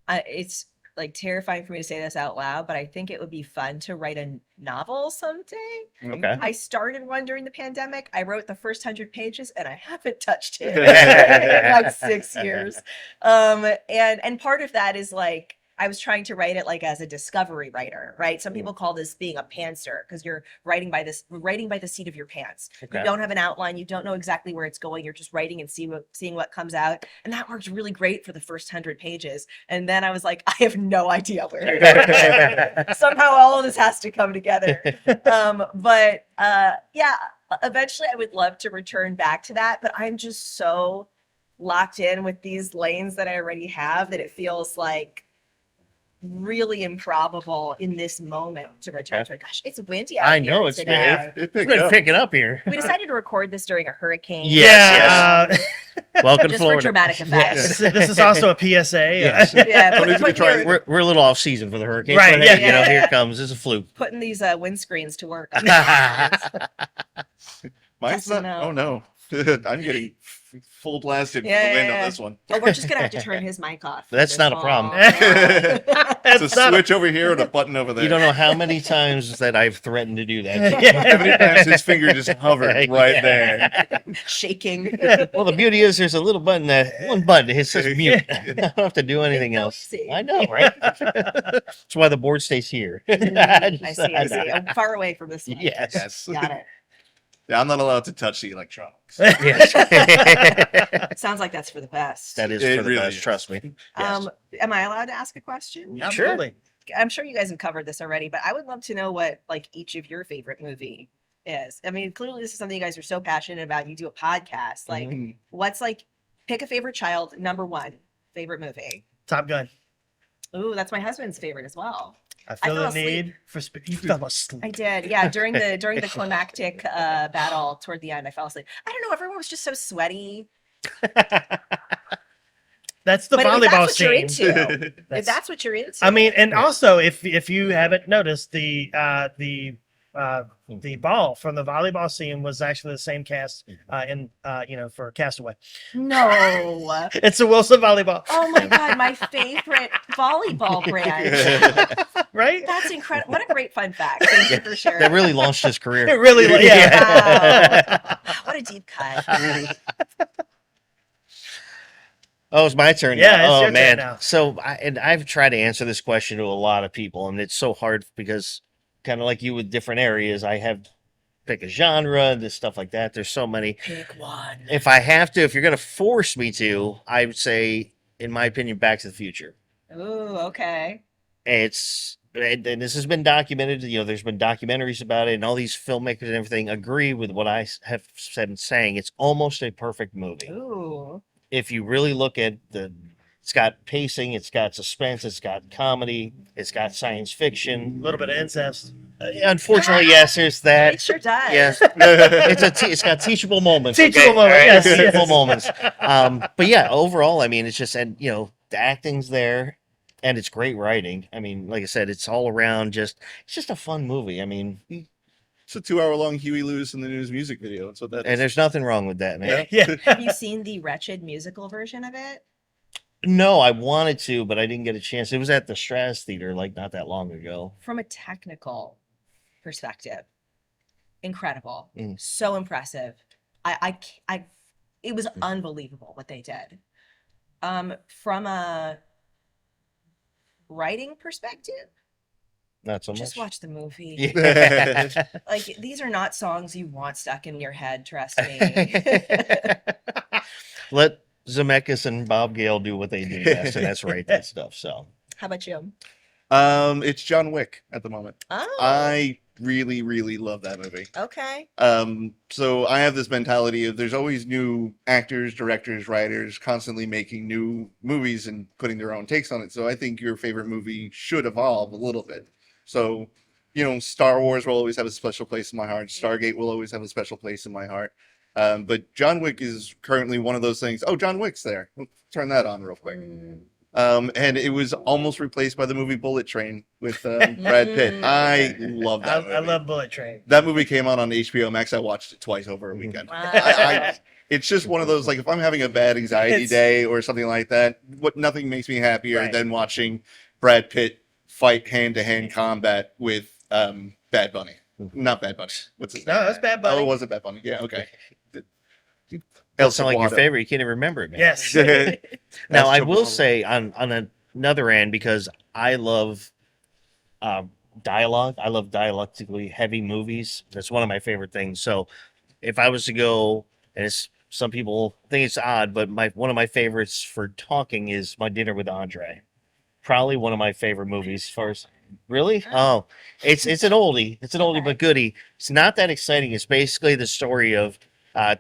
it's like terrifying for me to say this out loud, but I think it would be fun to write a novel someday. Okay. I started one during the pandemic. I wrote the first 100 pages and I haven't touched it in like 6 years. And part of that is like I was trying to write it like as a discovery writer, right? Some people call this being a pantser because you're writing by the seat of your pants. Okay. You don't have an outline, you don't know exactly where it's going. You're just writing and seeing what comes out. And that worked really great for the first 100 pages. And then I was like, I have no idea where to go. Somehow all of this has to come together. Yeah, eventually I would love to return back to that, but I'm just so locked in with these lanes that I already have that it feels like really improbable in this moment to return to it. Gosh, it's windy out I here know, it's today. It It's picked been up. picking up here. We decided to record this during a hurricane. Yes, Welcome to Just for Florida. dramatic effect. Yes. This is also a PSA. Yes. Yeah, Don't need to put try your- We're a little off season for the hurricane. Right, But, hey, yeah. You know, here it comes. It's a fluke. putting these windscreens to work. Mine's Yes not. and Oh no, I'm getting full blasted Yeah, from the wind yeah, on yeah. this one. Well, we're just gonna have to turn his mic off. for That's this not a one. problem. Yeah. It's a It's not a- switch over here and a button over there. You don't know how many times that I've threatened to do that. How many times his finger just hovered right Yeah. there. Shaking. Well, the beauty is there's a little button one button. It says mute. I don't have to do anything so else. easy. I know, right? That's why the board stays here. I see. I'm far away from this one. Yes. Yes. Got it. Yeah, I'm not allowed to touch the electronics. Yes. Sounds like that's for the best. That is It for the really best. is. Trust me. Yes. Am I allowed to ask a question? Absolutely. I'm sure you guys have covered this already, but I would love to know what like each of your favorite movie is. I mean, clearly this is something you guys are so passionate about. You do a podcast. Like, Mhm. what's like pick a favorite child, number one favorite movie. Top Gun. Ooh, that's my husband's favorite as well. I feel fell the asleep. need for you talk about sleep. I did, yeah. During the climactic battle toward the end, I fell asleep. I don't know. Everyone was just so sweaty. That's the But if volleyball that's what you're scene. into, if that's what you're into, I mean, and also if you haven't noticed, the ball from the volleyball scene was actually the same cast for Castaway. no. It's a Wilson volleyball, Oh my god, my favorite volleyball brand. right? That's incredible. What a great fun fact. Thank you for sharing. That really launched his career. It really, yeah. Wow. What a deep cut. Oh, it's my turn. Yeah, now. it's Oh your turn man. now. So I've tried to answer this question to a lot of people, and it's so hard because kind of like you with different areas, I have pick a genre, this stuff like that. There's so many. Pick one. If I have to, if you're gonna force me to, I would say, in my opinion, Back to the Future. Ooh, okay. And this has been documented. You know, there's been documentaries about it, and all these filmmakers and everything agree with what I have said and saying. It's almost a perfect movie. Ooh. If you really look at it's got pacing, it's got suspense, it's got comedy, it's got science A fiction. little bit of incest. Unfortunately, yes, there's that. It sure does. Yes, it's got teachable moments. Teachable moment, All right? yes, Teachable yes. moments. But yeah, overall, I mean, it's just, and you know, the acting's there, and it's great writing. I mean, like I said, it's all around it's just a fun movie. I mean, It's a 2-hour-long Huey Lewis in the News music video. That's what that and is. there's nothing wrong with that, man. Yeah. Have you seen the wretched musical version of it? No, I wanted to, but I didn't get a chance. It was at the Strass Theater like not that long ago. From a technical perspective, incredible. Mm. So impressive. It was unbelievable what they did. From a writing perspective, Not so just much. watch the movie. Yeah. Like, these are not songs you want stuck in your head, trust me. Let Zemeckis and Bob Gale do what they do best, and that's write that stuff. So How about you? It's John Wick at the moment. Oh, I really, really love that movie. okay. So I have this mentality of there's always new actors, directors, writers constantly making new movies and putting their own takes on it. So I think your favorite movie should evolve a little bit. So, you know, Star Wars will always have a special place in my heart. Stargate will always have a special place in my heart. But John Wick is currently one of those things. Oh, John Wick's there. Turn that on real quick. And it was almost replaced by the movie Bullet Train with Brad Pitt. I love that movie. I love Bullet Train. That movie came out on HBO Max. I watched it twice over a weekend. Wow. It's just one of those, like, if I'm having a bad anxiety day or something like that, nothing makes me happier than watching Brad Pitt fight hand-to-hand combat with Bad Bunny. Not Bad Bunny. What's his name? No, that's Bad Bunny. Oh, it was it Bad Bunny? Yeah, okay. That's not like your Seguado. favorite. You can't even remember it, man. Yes. Now, I That's will Seguado. say on another end, because I love dialogue. I love dialectically heavy movies. That's one of my favorite things. So if I was to go, and it's some people think it's odd, but one of my favorites for talking is My Dinner with Andre. Probably one of my favorite movies. As far as really, it's an oldie. It's an oldie but goodie. It's not that exciting. It's basically the story of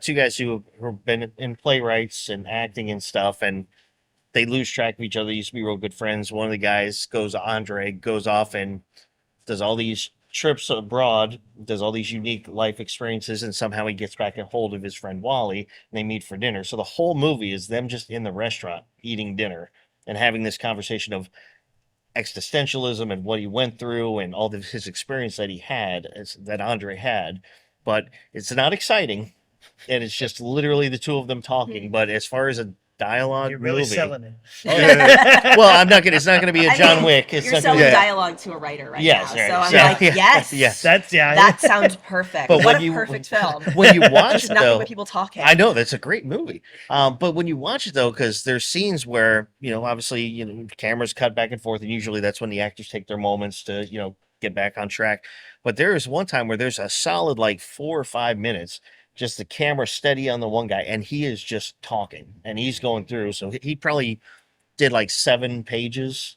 two guys who've been in playwrights and acting and stuff, and they lose track of each other. They used to be real good friends. One of the guys Andre goes off and does all these trips abroad, does all these unique life experiences, and somehow he gets back a hold of his friend Wally, and they meet for dinner. So the whole movie is them just in the restaurant eating dinner and having this conversation of existentialism and what he went through and all of his experience that he had, that Andre had. But it's not exciting, and it's just literally the two of them talking. But as far as a dialogue You're really movie, selling it. well, I'm not gonna. It's not gonna be a I John mean, Wick. It's You're not selling gonna, dialogue to a writer right Yes, now. right. So I'm Yeah. like, Yeah. yes. Yes. That's That sounds perfect. But What when a you- perfect film. when you watch It's it nothing though, but people talking. I know that's a great movie. But when you watch it though, because there's scenes where obviously cameras cut back and forth, and usually that's when the actors take their moments to get back on track. But there is one time where there's a solid like 4 or 5 minutes, just the camera steady on the one guy, and he is just talking, and he's going through. So he probably did like 7 pages,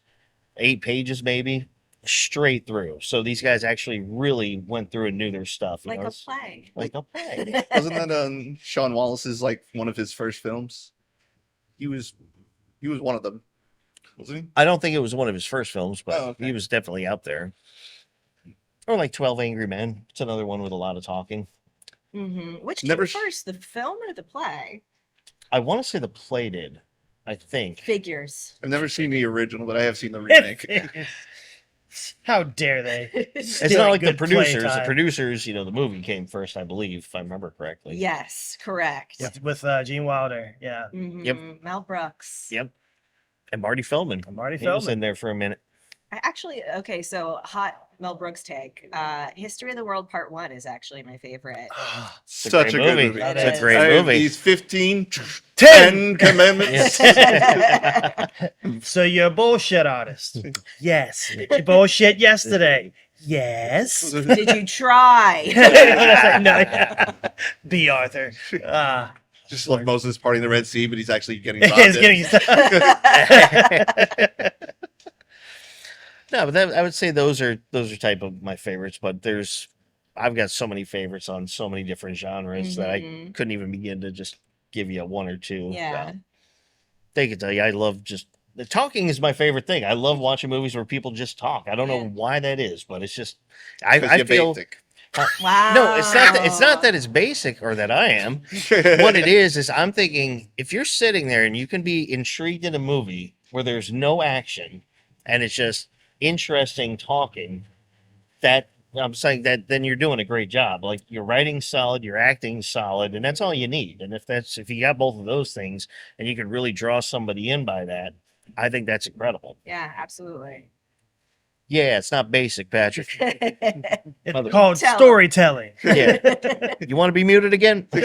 8 pages maybe, straight through. So these guys actually really went through and knew their stuff. Like a It's play. like a play. Wasn't that Sean Wallace's, like, one of his first films? He was one of them, wasn't he? I don't think it was one of his first films, but Oh, okay. he was definitely out there. Or like 12 Angry Men. It's another one with a lot of talking. Which Never came first, the film or the play? I want to say the play did, I think. Figures. I've never seen the original, but I have seen the remake. How dare they? It's Stealing not like the good producers. The playtime. producers, the movie came first, I believe, if I remember correctly. Yes, correct. With Gene Wilder. Yeah. Mel Brooks. Yep. And Marty Feldman. Marty He was in Feldman. there for a minute. I actually, okay, so hot Mel Brooks take. History of the World Part 1 is actually my favorite. Such a great good movie. movie. It It's a is. great I have movie. These 15, 10 commandments. So you're a bullshit artist. Yes. Did you bullshit yesterday? Yes. Did you try? No. B. Arthur. Just love Moses parting the Red Sea, but he's actually getting He's robbed. getting No, but I would say those are type of my favorites. But I've got so many favorites on so many different genres that I couldn't even begin to just give you one or two. Yeah. They could tell you I love just the talking is my favorite thing. I love watching movies where people just talk. I don't know why that is, but it's just I You're feel basic. Wow. no, it's not that it's basic or that I am. What it is I'm thinking if you're sitting there and you can be intrigued in a movie where there's no action and it's just interesting talking, that I'm saying that then you're doing a great job. Like your writing's solid, your acting's solid, and that's all you need. And if you got both of those things and you can really draw somebody in by that, I think that's incredible. Yeah, absolutely. Yeah, it's not basic, Patrick. It's called Tell 'em. storytelling. Yeah. You want to be muted again? What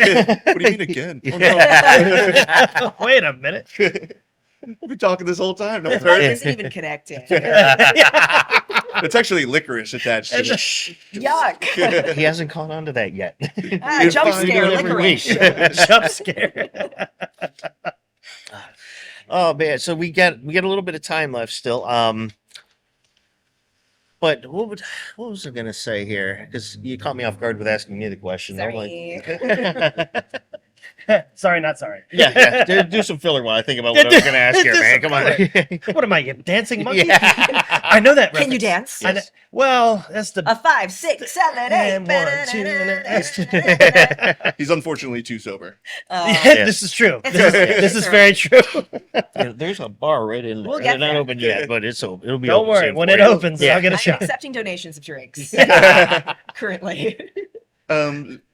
do you mean again? Oh, no. Wait a minute. We've been talking this whole time. No Why third. is it even connected? It's actually licorice attached to it. Yuck. He hasn't caught on to that yet. Ah, jump fine. scare, We do it every licorice. week. Jump scare. Oh man, so we got a little bit of time left still. But what was I gonna say here? Because you caught me off guard with asking me the question. I'm like- Sorry. Sorry, not sorry. Yeah. Do some filler while I think about what I was going to ask here, Do man. some Come on. What am I, a dancing monkey? Yeah. I know that. Can you reference. dance? I know- well, that's the A 5, 6, 7, 8. And 1, 2, and He's unfortunately too sober. yeah, this is true. It's This is very true. Yeah, there's a bar right in there. We'll get It's not there. open yet, but it'll be Don't open worry, soon when for it you. opens, Yeah. I'll get a I'm shot. accepting donations of drinks currently.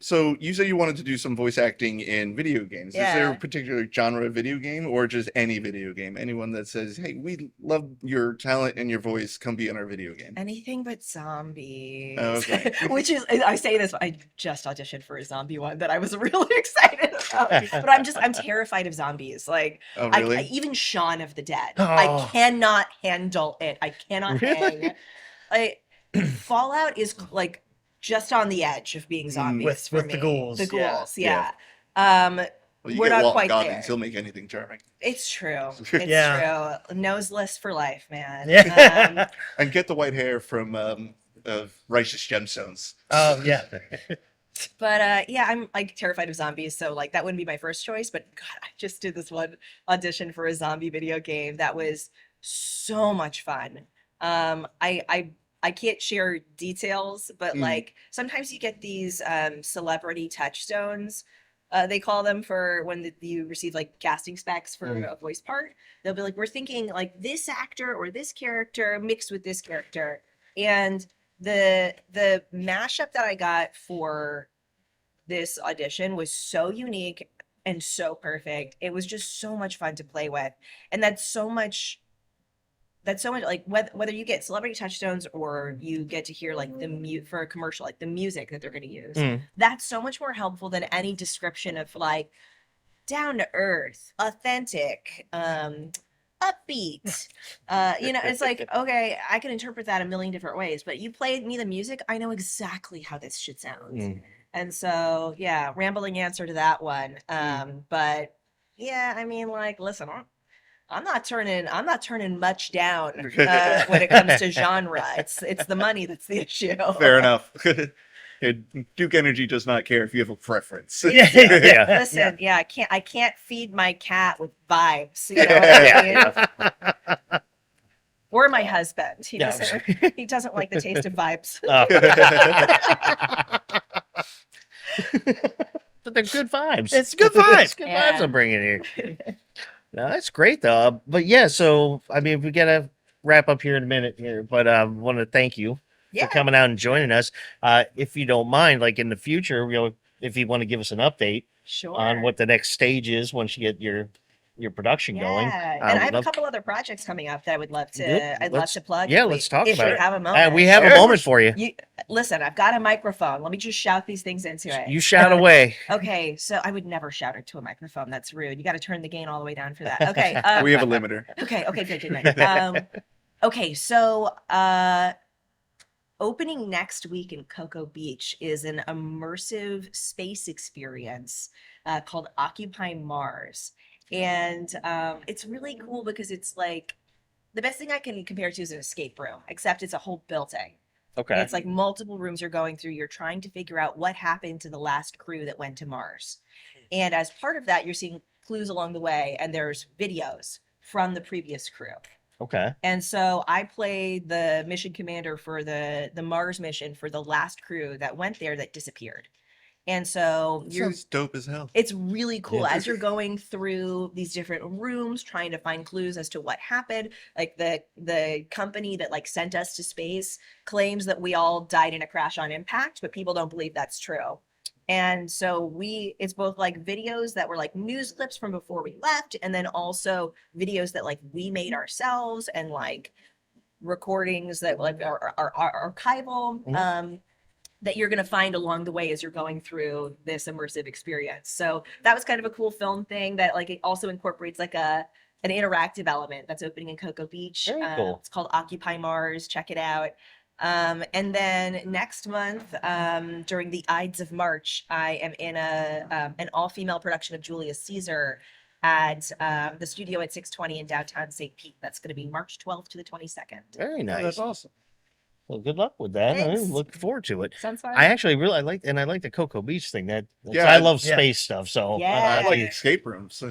So you said you wanted to do some voice acting in video games. Is there Yeah. a particular genre of video game or just any video game? Anyone that says, hey, we love your talent and your voice, come be on our video game. Anything but zombies. Oh, okay. Which is, I say this, I just auditioned for a zombie one that I was really excited about. But I'm terrified of zombies. Like, Oh, really? even Shaun of the Dead. Oh. I cannot handle it. I cannot Really? hang. Fallout is like just on the edge of being zombies With for the me. ghouls. The Yeah, ghouls, yeah. yeah. Well, you we're get not Walton quite Goggins, there. he'll make anything charming. It's true. It's Yeah. true. Noseless for life, man. Yeah. And get the white hair from of Righteous Gemstones. Oh yeah. But yeah, I'm like terrified of zombies, so like that wouldn't be my first choice. But God, I just did this one audition for a zombie video game that was so much fun. I can't share details, but Mm. like sometimes you get these celebrity touchstones. They call them for when you receive like casting specs for a voice part. They'll be like, we're thinking like this actor or this character mixed with this character, and the mashup that I got for this audition was so unique and so perfect. It was just so much fun to play with, and that's so much like whether you get celebrity touchstones or you get to hear like the for a commercial, like the music that they're going to use. Mm. That's so much more helpful than any description of like down to earth, authentic, upbeat. It's like, okay, I can interpret that a million different ways, but you played me the music, I know exactly how this should sound. Mm. And so, yeah, rambling answer to that one. But yeah, I mean, like, listen, I'm not turning much down when it comes to genre. It's the money that's the issue. Fair enough. Duke Energy does not care if you have a preference. Yeah. Yeah. Listen, yeah, I can't feed my cat with vibes. You know what I mean? Or my husband. He Yeah. doesn't like the taste of vibes. But they're good vibes. It's good vibes. It's good Yeah. vibes I'm bringing here. No, that's great though. But yeah, so I mean, we gotta wrap up here in a minute here, but I want to thank you Yeah. for coming out and joining us. If you don't mind, like in the future, if you want to give us an update Sure. on what the next stage is once you get your production going. Yeah, and would I have a love- couple other projects coming up that I would love to. Good. I'd love Let's- to plug. yeah, if we- let's talk if about we it. have a moment. we have a Sure. moment for you. Listen, I've got a microphone. Let me just shout these things into it. You shout away. Okay, so I would never shout into a microphone. That's rude. You got to turn the gain all the way down for that. Okay. We have a limiter. Okay, good. Okay, so opening next week in Cocoa Beach is an immersive space experience called Occupy Mars. And it's really cool because it's like the best thing I can compare it to is an escape room, except it's a whole building. Okay. It's like multiple rooms you're going through. You're trying to figure out what happened to the last crew that went to Mars. And as part of that, you're seeing clues along the way, and there's videos from the previous crew. Okay. And so I played the mission commander for the Mars mission for the last crew that went there that disappeared. And so Sounds dope as hell. it's really cool Yeah. as you're going through these different rooms trying to find clues as to what happened. Like the company that like sent us to space claims that we all died in a crash on impact, but people don't believe that's true. And so it's both like videos that were like news clips from before we left, and then also videos that like we made ourselves, and like recordings that like are archival. That you're going to find along the way as you're going through this immersive experience. So that was kind of a cool film thing that like it also incorporates like an interactive element that's opening in Cocoa Beach. Very cool. It's called Occupy Mars. Check it out. And then next month, during the Ides of March, I am in an all-female production of Julius Caesar at the studio at 620 in downtown St. Pete. That's going to be March 12th to the 22nd. Very Oh, nice. that's awesome. Well, good luck with that. Thanks. I'm looking forward to it. Sounds fun. I actually really like the Cocoa Beach thing. Yeah, I love yeah. space stuff. So Yeah. I like escape rooms. all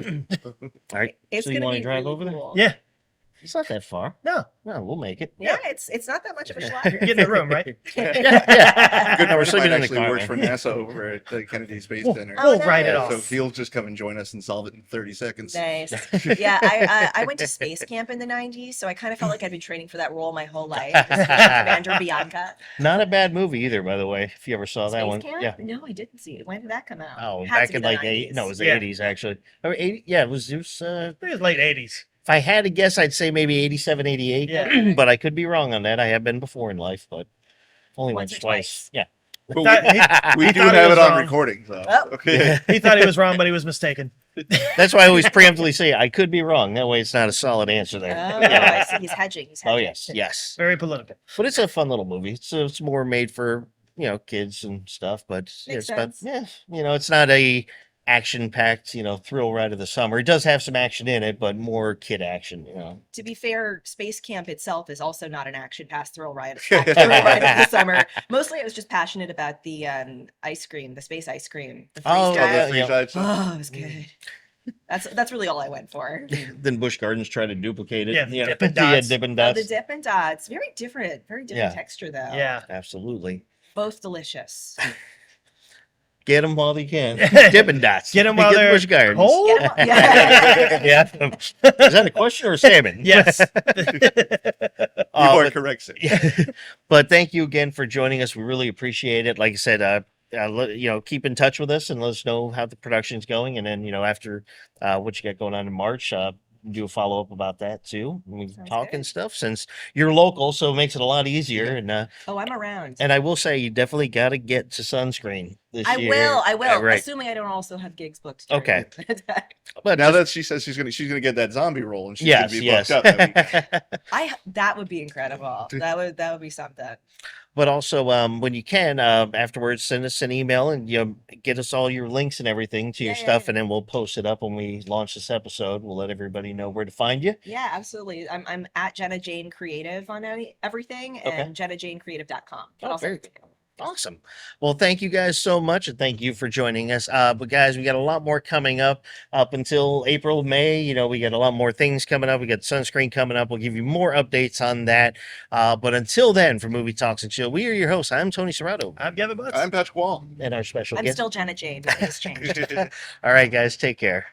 right. It's So you gonna wanna be drive really over there? cool. Yeah. It's not that far. No. No, we'll make it. Yeah, it's not that much of a schlep. Get in the room, right? Yeah. Good No, we're friend of sleeping mine in the actually car, works man. for NASA over at the Kennedy Space We'll, Center. we'll Oh, write it nice. off. So he'll just come and join us and solve it in 30 seconds. Nice. Yeah, I went to space camp in the 90s, so I kind of felt like I'd been training for that role my whole life. Just being Commander Bianca. Not a bad movie either, by the way. If you ever saw that Space one, camp? yeah. No, I didn't see it. When did that come out? Oh, Had back to be in the like 90s. it was the Yeah. 80s actually. Or 80, yeah, it was. I think it was late 80s. If I had to guess, I'd say maybe 87, 88. Yeah. But I could be wrong on that. I have been before in life, but only Once once or twice. twice. Yeah. But Thought- we he do thought he have was it on wrong. recording, though. Oh. Okay. He thought he was wrong, but he was mistaken. That's why I always preemptively say I could be wrong. That way, it's not a solid answer Oh, there. I see. He's hedging. He's hedging. Oh yes, yes. Very political. But it's a fun little movie. So it's more made for kids and stuff. But Makes it's about sense. it's not a action-packed thrill ride of the summer. It does have some action in it, but more kid action. To be fair, Space Camp itself is also not an action-packed thrill ride, thrill ride of the summer. Mostly, I was just passionate about the ice cream, the space ice cream, the Oh, freeze-dried. yeah, the free yeah. side stuff. Oh, it was good. That's really all I went for. Then Busch Gardens try to duplicate it. Yeah, Dippin' Yeah, Dots. Dippin' Oh, Dots. the Dippin' Dots, very different Yeah. texture though. Yeah. Absolutely. Both delicious. Get them while they can. Dippin' Dots. Get 'em while they're Busch Gardens. cold? Get 'em all- yeah. Yeah. Is that a question or a salmon? Yes. You Uh, are but- correct, sir. but thank you again for joining us. We really appreciate it. Like I said, keep in touch with us and let us know how the production's going. And then, after what you got going on in March, do a follow up about that too. We can Sounds talk good. and stuff since you're local, so it makes it a lot easier. Oh, I'm around. And I will say, you definitely got to get to sunscreen this I year. will. I will. Yeah, right. Assuming I don't also have gigs booked. Okay. But But now that she says she's gonna get that zombie role and she's yes, gonna be yes. booked up. I mean, that would be incredible. That would be something. But also, when you can, afterwards, send us an email and get us all your links and everything to your Yeah, stuff, yeah. and then we'll post it up when we launch this episode. We'll let everybody know where to find you. Yeah, absolutely. I'm at Jenna Jane Creative on everything Okay. and JennaJaneCreative.com. Oh, very Awesome. Well, thank you guys so much, and thank you for joining us. But guys, we got a lot more coming up until April, May. We got a lot more things coming up. We got sunscreen coming up. We'll give you more updates on that. But until then, for Movie Talks and Chill, we are your hosts. I'm Tony Serrato, I'm Gavin Butts. I'm Patrick Wall. and our special I'm guest. still Jenna Jane, but it's changed. All right, guys, take care.